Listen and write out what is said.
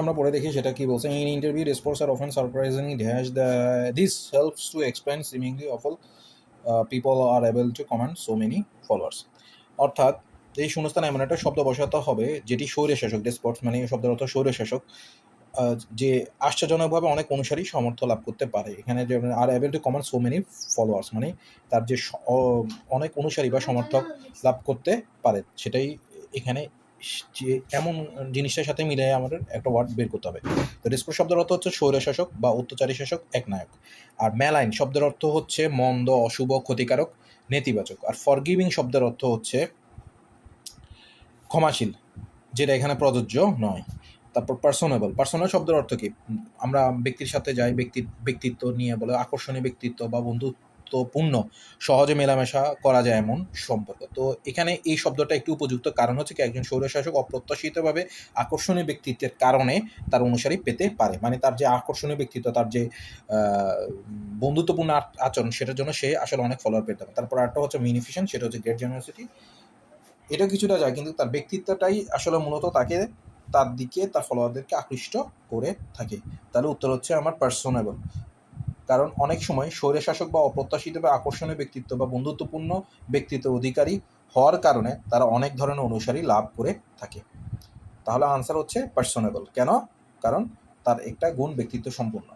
আমরা পড়ে দেখি সেটা কি বলছে। In interview response are often surprisingly dash this helps to explain seemingly awful people are able to command so many followers. অর্থাৎ এই শূন্যস্থানে এমন একটা শব্দ বসাতে হবে যেটি স্বৈরশাসক, ডেসপটস মানে শব্দের অর্থ স্বৈরশাসক, যে আশ্চর্যজনকভাবে অনেক অনুসারী সামর্থ্য লাভ করতে পারে। এখানে যে আর able to command so many followers মানে তার যে অনেক অনুসারী বা সমর্থক লাভ করতে পারে, সেটাই এখানে যে এমন জিনিসটার সাথে মিলে আমাদের একটা ওয়ার্ড বের করতে হবে। তো ডেসপোট শব্দের অর্থ হচ্ছে স্বৈরশাসক বা অত্যাচারী শাসক, একনায়ক। আর ম্যালাইন শব্দের অর্থ হচ্ছে মন্দ, অশুভ, ক্ষতিকারক, নেতিবাচক। আর ফরগিভিং শব্দের অর্থ হচ্ছে ক্ষমাশীল, যেটা এখানে প্রযোজ্য নয়। তারপর পার্সোনাল শব্দের অর্থ কি? আমরা ব্যক্তির সাথে যাই, ব্যক্তিত্ব নিয়ে বলে আকর্ষণীয় ব্যক্তিত্ব বা বন্ধুত্বপূর্ণ, সহজে মেলামেশা করা যায় এমন সম্পর্ক। তো এখানে এই শব্দটা একটু উপযুক্ত, কারণ হচ্ছে কি একজন স্বৈরশাসক অপ্রত্যাশিতভাবে আকর্ষণীয় ব্যক্তিত্বের কারণে তার অনুসারী পেতে পারে, মানে তার যে আকর্ষণীয় ব্যক্তিত্ব, তার যে বন্ধুত্বপূর্ণ আচরণ, সেটার জন্য সে আসলে অনেক ফলোয়ার পেতে পারে। তারপর একটা হচ্ছে মিনিফিশন, সেটা হচ্ছে গ্রেট জেনারসিটি। এটা কিছুটা যায়, কিন্তু তার ব্যক্তিত্বটাই আসলে মূলত তাকে তার দিকে তার ফলোয়ারদেরকে আকৃষ্ট করে থাকে। তাহলে উত্তর হচ্ছে আমার পার্সোনেবল। কারণ অনেক সময় স্বৈরশাসক বা অপ্রত্যাশিত বা আকর্ষণীয় ব্যক্তিত্ব বা বন্ধুত্বপূর্ণ ব্যক্তিত্বের অধিকারী হওয়ার কারণে তারা অনেক ধরনের অনুসারী লাভ করে থাকে। তাহলে আনসার হচ্ছে পার্সোনেবল। কেন? কারণ তার একটা গুণ ব্যক্তিত্ব সম্পূর্ণ।